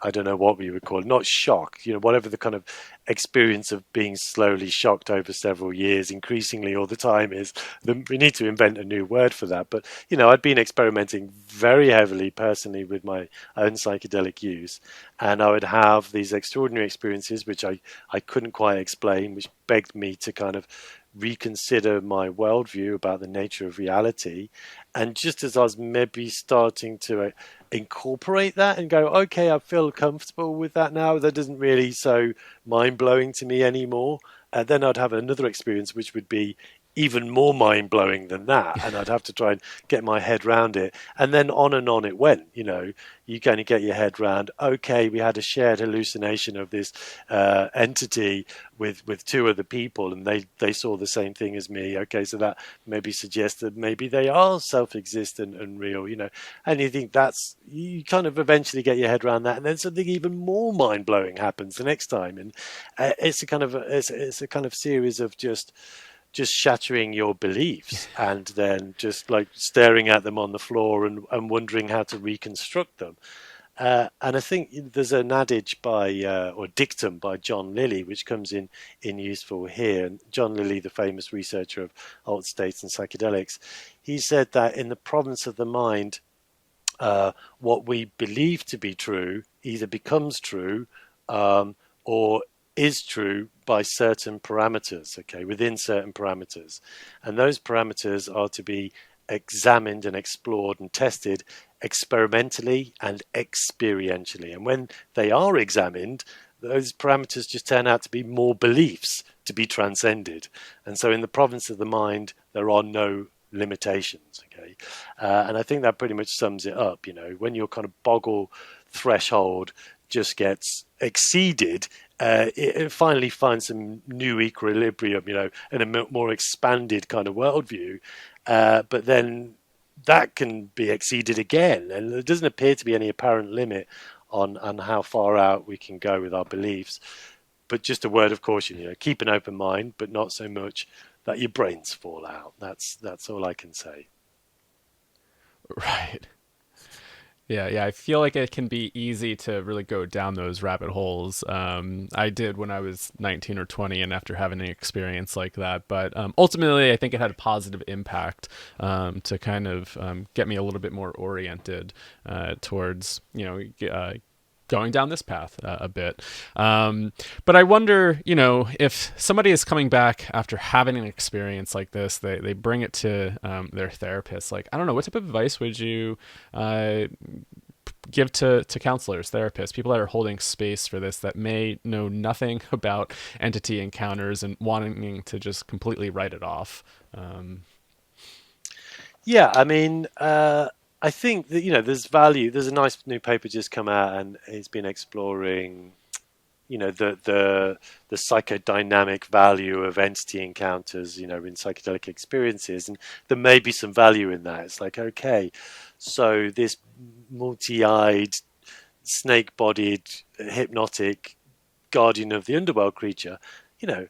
I don't know what we would call it, not shock, whatever the kind of experience of being slowly shocked over several years, increasingly all the time is. We need to invent a new word for that. But, I'd been experimenting very heavily personally with my own psychedelic use. And I would have these extraordinary experiences, which I couldn't quite explain, which begged me to kind of reconsider my worldview about the nature of reality. And just as I was maybe starting to incorporate that and go, okay, I feel comfortable with that now. That isn't really so mind blowing to me anymore. And then I'd have another experience which would be even more mind blowing than that. And I'd have to try and get my head round it. And then on and on it went. You kind of get your head round, okay, we had a shared hallucination of this entity with two other people, and they saw the same thing as me. Okay, so that maybe suggests that maybe they are self-existent and real, and you think you kind of eventually get your head around that, and then something even more mind-blowing happens the next time, and it's a kind of series of just shattering your beliefs and then just like staring at them on the floor and wondering how to reconstruct them. And I think there's an adage or dictum by John Lilly, which comes in useful here. And John Lilly, the famous researcher of alt states and psychedelics, he said that in the province of the mind, what we believe to be true either becomes true or is true by certain parameters, okay, within certain parameters. And those parameters are to be examined and explored and tested experimentally and experientially. And when they are examined, those parameters just turn out to be more beliefs to be transcended. And so in the province of the mind, there are no limitations. Okay. And I think that pretty much sums it up. When your kind of boggle threshold just gets exceeded, it finally finds some new equilibrium, in a more expanded kind of worldview. But then that can be exceeded again. And there doesn't appear to be any apparent limit on how far out we can go with our beliefs. But just a word of caution, keep an open mind, but not so much that your brains fall out. That's all I can say. Right. Yeah, yeah. I feel like it can be easy to really go down those rabbit holes. I did when I was 19 or 20, and after having an experience like that. But ultimately, I think it had a positive impact to kind of get me a little bit more oriented towards, going down this path a bit. But I wonder, if somebody is coming back after having an experience like this, they bring it to their therapist. Like, I don't know, what type of advice would you give to counselors, therapists, people that are holding space for this that may know nothing about entity encounters and wanting to just completely write it off? Yeah, I mean, I think that there's value. There's a nice new paper just come out, and it's been exploring, the psychodynamic value of entity encounters, in psychedelic experiences, and there may be some value in that. It's like, okay, so this multi-eyed, snake-bodied, hypnotic guardian of the underworld creature, you know,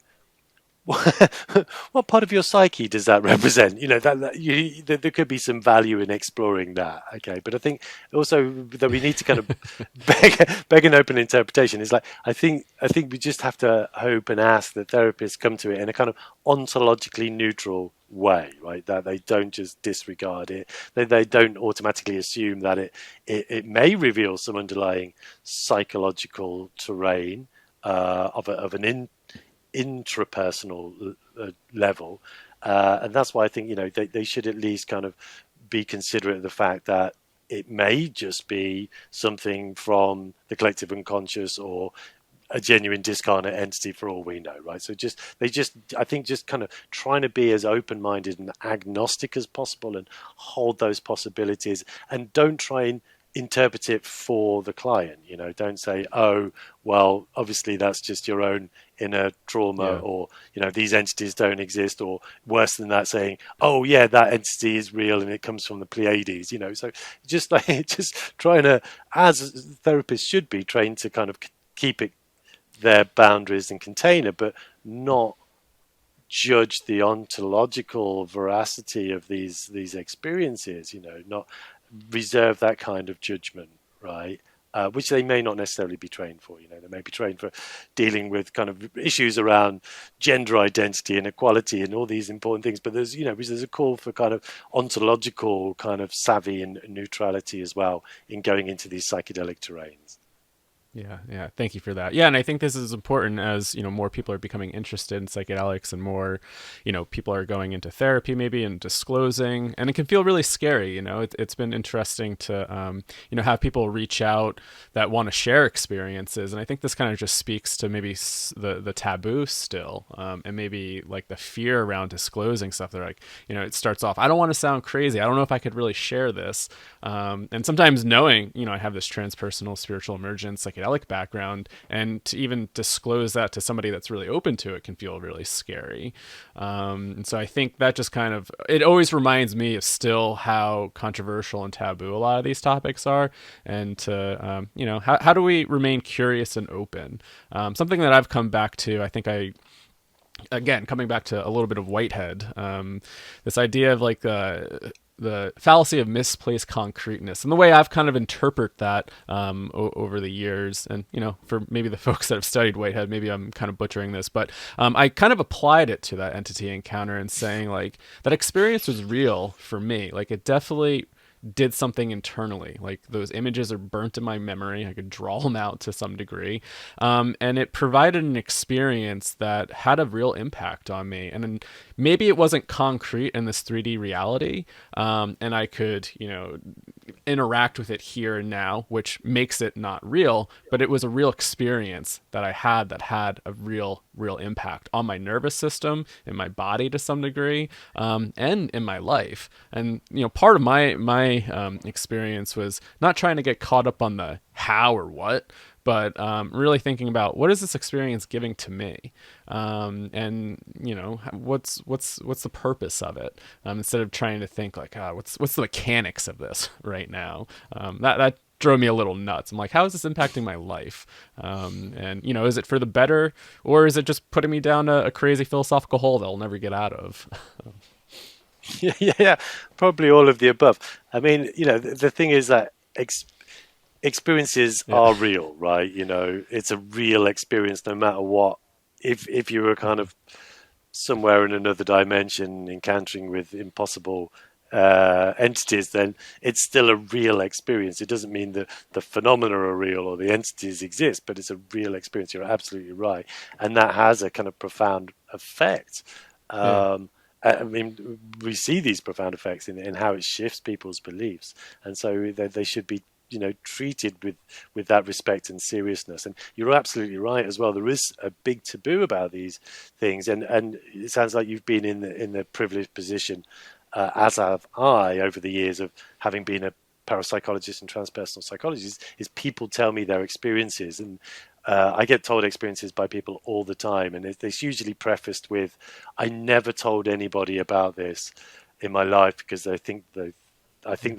what part of your psyche does that represent? There could be some value in exploring that. Okay, but I think also that we need to kind of beg an open interpretation. Is like I think we just have to hope and ask that therapists come to it in a kind of ontologically neutral way, right? That they don't just disregard it. They don't automatically assume that it may reveal some underlying psychological terrain of an intrapersonal level, and that's why I think they should at least kind of be considerate of the fact that it may just be something from the collective unconscious or a genuine discarnate entity for all we know, right? So I think just kind of trying to be as open-minded and agnostic as possible and hold those possibilities, and don't try and interpret it for the client. Don't say, oh, well, obviously that's just your own inner trauma, Yeah. or these entities don't exist, or worse than that, saying, oh yeah, that entity is real and it comes from the Pleiades. So just like just trying to, as therapists should be trained to kind of keep it their boundaries and container, but not judge the ontological veracity of these experiences. Not reserve that kind of judgment, right? Which they may not necessarily be trained for. They may be trained for dealing with kind of issues around gender identity and equality and all these important things. But there's a call for kind of ontological kind of savvy and neutrality as well in going into these psychedelic terrains. Yeah, yeah. Thank you for that. Yeah, and I think this is important as, more people are becoming interested in psychedelics and more, people are going into therapy maybe and disclosing, and it can feel really scary. It's been interesting to, have people reach out that want to share experiences. And I think this kind of just speaks to maybe the taboo still, and maybe like the fear around disclosing stuff. They're like, it starts off, I don't want to sound crazy. I don't know if I could really share this. And sometimes knowing, I have this transpersonal spiritual emergence psychedelic background, and to even disclose that to somebody that's really open to it can feel really scary. And so I think that just kind of, it always reminds me of still how controversial and taboo a lot of these topics are, and to, how do we remain curious and open? Something that I've come back to, I think again, coming back to a little bit of Whitehead, this idea of like the fallacy of misplaced concreteness, and the way I've kind of interpret that over the years. And for maybe the folks that have studied Whitehead, maybe I'm kind of butchering this, but I kind of applied it to that entity encounter and saying like that experience was real for me. Like it definitely did something internally. Like those images are burnt in my memory. I could draw them out to some degree. And it provided an experience that had a real impact on me. And then maybe it wasn't concrete in this 3D reality. And I could, interact with it here and now, which makes it not real, but it was a real experience that I had that had a real impact on my nervous system, in my body to some degree, and in my life. And part of my experience was not trying to get caught up on the how or what, but really thinking about what is this experience giving to me, and what's the purpose of it, instead of trying to think like, what's the mechanics of this right now. That drove me a little nuts. I'm like, how is this impacting my life? And is it for the better, or is it just putting me down a crazy philosophical hole that I'll never get out of? Yeah, probably all of the above. I mean, the thing is that experiences Yeah. are real, right? It's a real experience no matter what. If you were kind of somewhere in another dimension encountering with impossible entities, then it's still a real experience. It doesn't mean that the phenomena are real or the entities exist, but it's a real experience. You're absolutely right. And that has a kind of profound effect. Yeah. I mean, we see these profound effects in how it shifts people's beliefs. And so they should be treated with that respect and seriousness. And you're absolutely right as well. There is a big taboo about these things, and it sounds like you've been in the privileged position, as have I, over the years of having been a parapsychologist and transpersonal psychologist. Is people tell me their experiences, and I get told experiences by people all the time, and it's usually prefaced with, "I never told anybody about this in my life because I think they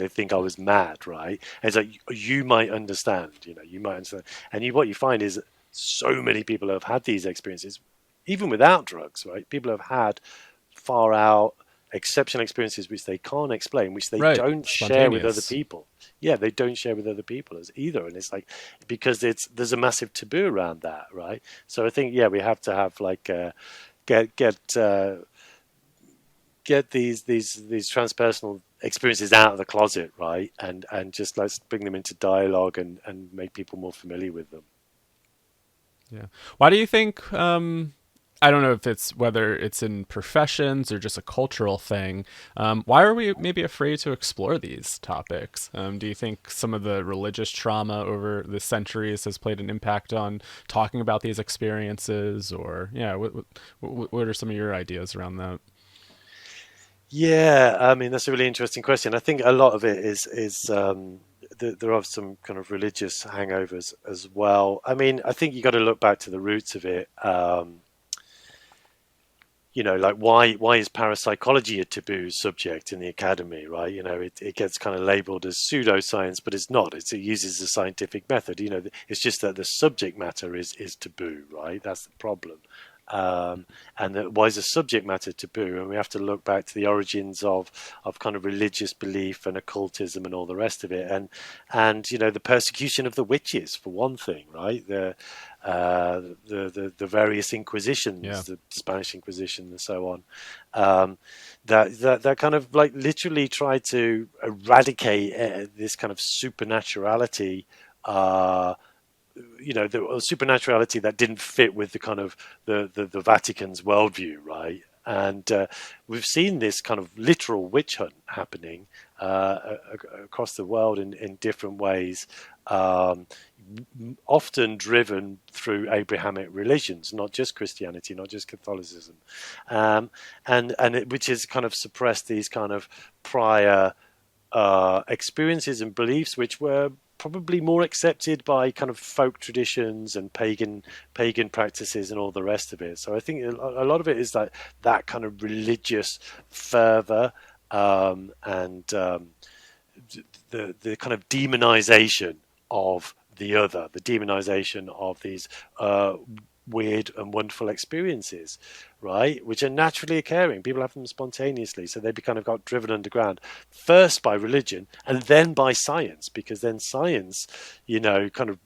think I was mad," right? And it's like, you might understand, you might understand. And what you find is so many people have had these experiences, even without drugs, right? People have had far out exceptional experiences which they can't explain, which they Right. don't share with other Spontaneous. people. Yeah, they don't share with other people as either. And it's like, because there's a massive taboo around that, right? So I think, yeah, we have to have like, get these transpersonal experiences out of the closet, right? And just let's bring them into dialogue and make people more familiar with them. Yeah. Why do you think I don't know if it's whether it's in professions or just a cultural thing. Why are we maybe afraid to explore these topics? Do you think some of the religious trauma over the centuries has played an impact on talking about these experiences? Or yeah, what are some of your ideas around that? Yeah, I mean that's a really interesting question. I think a lot of it is there are some kind of religious hangovers as well. I mean, I think you got to look back to the roots of it. Like why is parapsychology a taboo subject in the academy, right? It gets kind of labeled as pseudoscience, but it's not. It uses a scientific method. It's just that the subject matter is taboo, right? That's the problem. Um, and why is the subject matter taboo? And we have to look back to the origins of kind of religious belief and occultism and all the rest of it, and the persecution of the witches for one thing, right? The various Yeah. inquisitions, the Spanish Inquisition and so on, um, that kind of like literally tried to eradicate this kind of supernaturality. Uh, the supernaturality that didn't fit with the kind of the Vatican's worldview, right? And we've seen this kind of literal witch hunt happening across the world in different ways, um, often driven through Abrahamic religions, not just Christianity, not just Catholicism, which has kind of suppressed these kind of prior experiences and beliefs which were probably more accepted by kind of folk traditions and pagan practices and all the rest of it. So I think a lot of it is that kind of religious fervor, and the kind of demonization of the other, the demonization of these weird and wonderful experiences, right? Which are naturally occurring. People have them spontaneously. So they kind of got driven underground first by religion and then by science, because then science, kind of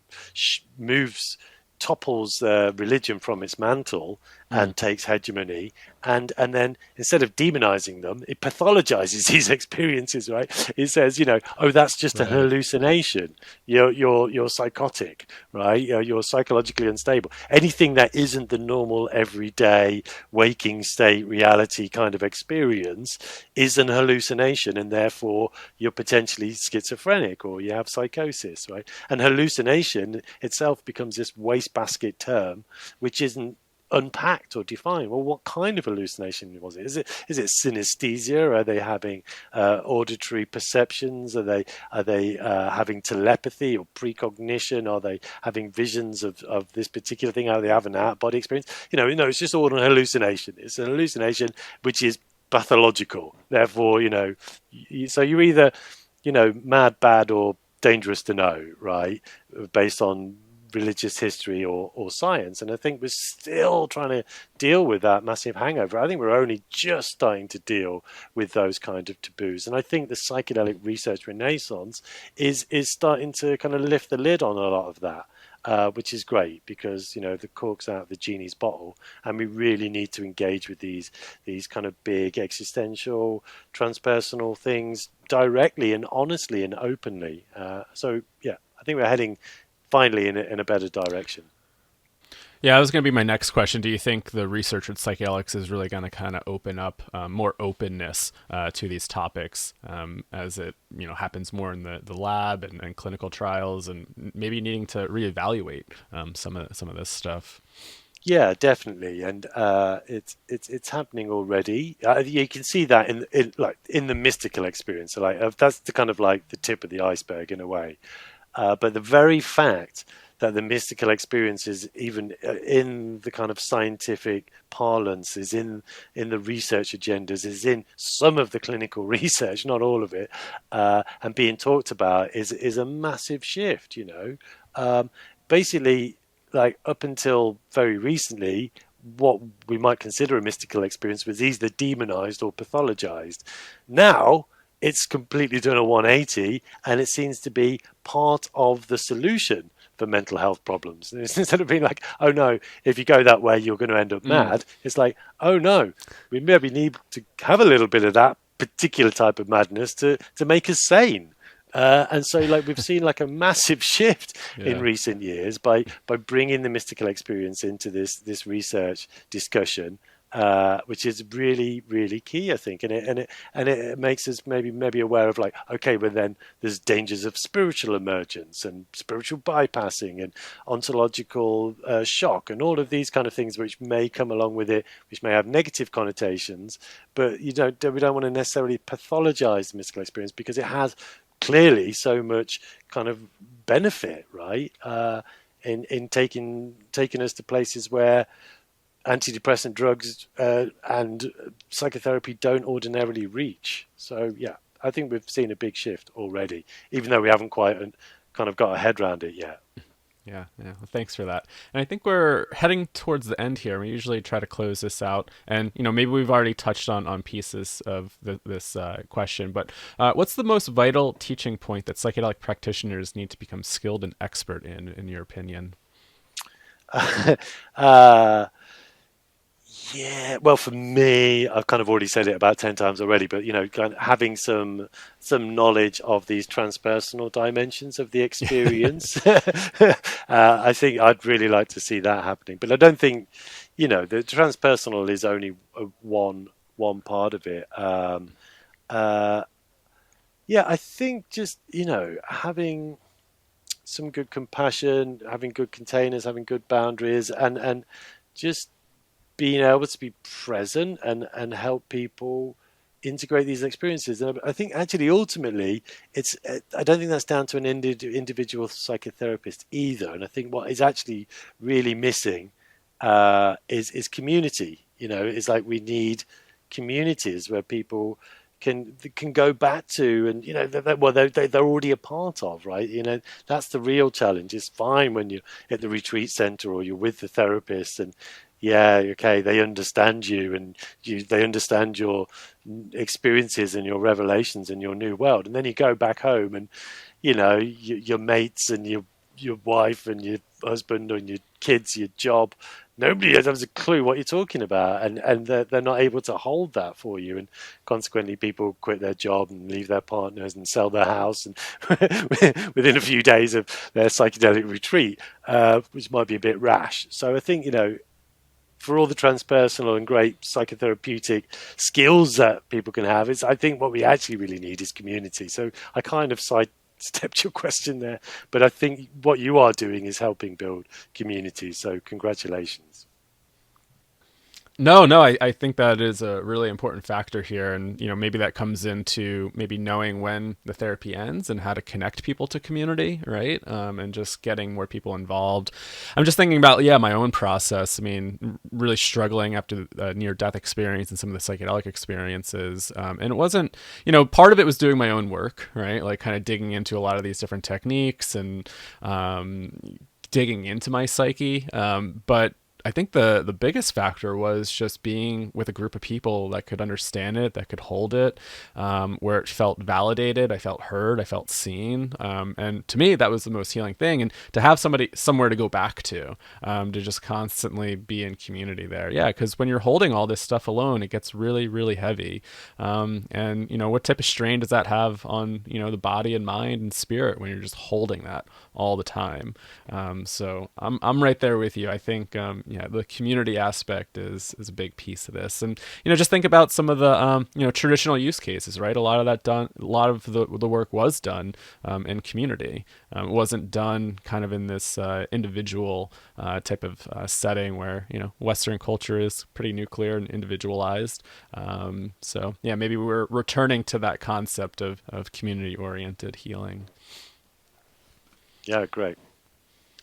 topples religion from its mantle Mm, and takes hegemony, and then instead of demonizing them, it pathologizes these experiences, right? It says, oh, that's just a right. hallucination. You're psychotic, right? You're psychologically unstable. Anything that isn't the normal everyday waking state reality kind of experience is an hallucination, and therefore you're potentially schizophrenic or you have psychosis, right? And hallucination itself becomes this wastebasket term, which isn't unpacked or defined. Well, what kind of hallucination was it? Is it synesthesia? Are they having auditory perceptions? Are they having telepathy or precognition? Are they having visions of this particular thing? Are they having an out body experience? No, it's just all an hallucination. It's an hallucination which is pathological. Therefore, so you're either mad, bad, or dangerous to know, right? Based on religious history or science. And I think we're still trying to deal with that massive hangover. I think we're only just starting to deal with those kind of taboos. And I think the psychedelic research renaissance is starting to kind of lift the lid on a lot of that. Which is great, because the cork's out of the genie's bottle, and we really need to engage with these kind of big existential, transpersonal things directly and honestly and openly. So yeah, I think we're heading finally in a better direction. Yeah, that was going to be my next question. Do you think the research with psychedelics is really going to kind of open up more openness to these topics as it happens more in the lab and clinical trials, and maybe needing to reevaluate some of this stuff? Yeah, definitely, and it's happening already. You can see that in the mystical experience. So that's the kind of like the tip of the iceberg in a way. But the very fact that the mystical experience is even in the kind of scientific parlance, is in the research agendas, is in some of the clinical research, not all of it, and being talked about is a massive shift. Basically, like up until very recently, what we might consider a mystical experience was either demonized or pathologized. Now it's completely done a 180, and it seems to be part of the solution for mental health problems. Instead of being like, oh no, if you go that way, you're going to end up Mm. mad, it's like, oh no, we maybe need to have a little bit of that particular type of madness to make us sane. And so, like, we've seen like a massive shift in Yeah. recent years by bringing the mystical experience into this research discussion, which is really really key, I think. And it makes us maybe aware of, like, okay, but then there's dangers of spiritual emergence and spiritual bypassing and ontological shock and all of these kind of things which may come along with it, which may have negative connotations. But we don't want to necessarily pathologize the mystical experience, because it has clearly so much kind of benefit, right? In taking us to places where antidepressant drugs and psychotherapy don't ordinarily reach. So yeah, I think we've seen a big shift already, even though we haven't quite kind of got our head around it yet. Yeah, yeah. Well, thanks for that. And I think we're heading towards the end here. We usually try to close this out, and maybe we've already touched on pieces of this question. But what's the most vital teaching point that psychedelic practitioners need to become skilled and expert in your opinion? uh, Yeah, well, for me, I've kind of already said it about 10 times already, but kind of having some knowledge of these transpersonal dimensions of the experience. I think I'd really like to see that happening, but I don't think, the transpersonal is only one part of it. Uh, yeah, I think just having some good compassion, having good containers, having good boundaries, and just being able to be present and help people integrate these experiences. And I think actually ultimately it's I don't think that's down to an individual psychotherapist either. And I think what is actually really missing is community. It's like we need communities where people can go back to, and they're already a part of, right? That's the real challenge. It's fine when you're at the retreat center or you're with the therapist, and yeah, okay, they understand you, and they understand your experiences and your revelations and your new world. And then you go back home, and your mates and your wife and your husband and your kids, your job, nobody has a clue what you're talking about, and they're not able to hold that for you. And consequently, people quit their job and leave their partners and sell their house, and within a few days of their psychedelic retreat, which might be a bit rash. So I think, for all the transpersonal and great psychotherapeutic skills that people can have, I think what we actually really need is community. So I kind of sidestepped your question there, but I think what you are doing is helping build communities. So congratulations. No, no, I think that is a really important factor here. And, maybe that comes into maybe knowing when the therapy ends and how to connect people to community, right? And just getting more people involved. I'm just thinking about, yeah, my own process. I mean, really struggling after the near death experience and some of the psychedelic experiences. And it wasn't, part of it was doing my own work, right? Like kind of digging into a lot of these different techniques and digging into my psyche. But I think the biggest factor was just being with a group of people that could understand it, that could hold it, where it felt validated, I felt heard, I felt seen, and to me that was the most healing thing. And to have somebody somewhere to go back to just constantly be in community there, yeah, because when you're holding all this stuff alone, it gets really really heavy. And what type of strain does that have on the body and mind and spirit when you're just holding that all the time? So I'm right there with you. I think yeah, the community aspect is a big piece of this. And just think about some of the traditional use cases, right? A lot of the work was done in community. It wasn't done kind of in this individual type of setting where Western culture is pretty nuclear and individualized. So yeah, maybe we're returning to that concept of community oriented healing. Yeah, great.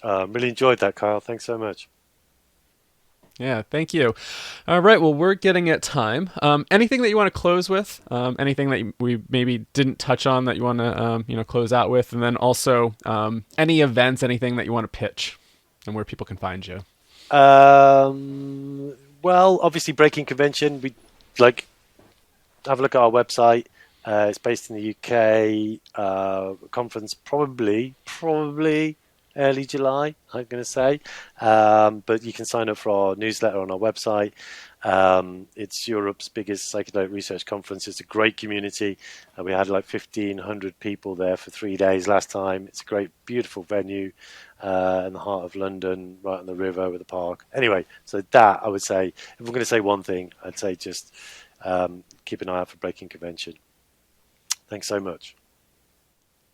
Really enjoyed that, Kyle. Thanks so much. Yeah, thank you. All right, well, we're getting at time. Anything that you want to close with? Anything that we maybe didn't touch on that you want to close out with, and then also any events, anything that you want to pitch, and where people can find you. Well, obviously, Breaking Convention. We like have a look at our website. It's based in the UK. Conference probably early July, I'm going to say. But you can sign up for our newsletter on our website. It's Europe's biggest psychedelic research conference. It's a great community. We had like 1,500 people there for 3 days last time. It's a great, beautiful venue in the heart of London, right on the river with a park. Anyway, so that I would say, if I'm going to say one thing, I'd say just keep an eye out for Breaking Convention. Thanks so much.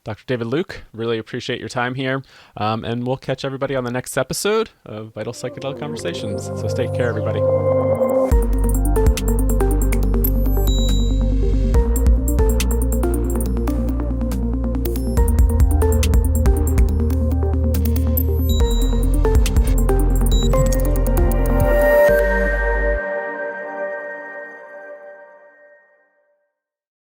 Dr. David Luke, really appreciate your time here. And we'll catch everybody on the next episode of Vital Psychedelic Conversations. So take care, everybody.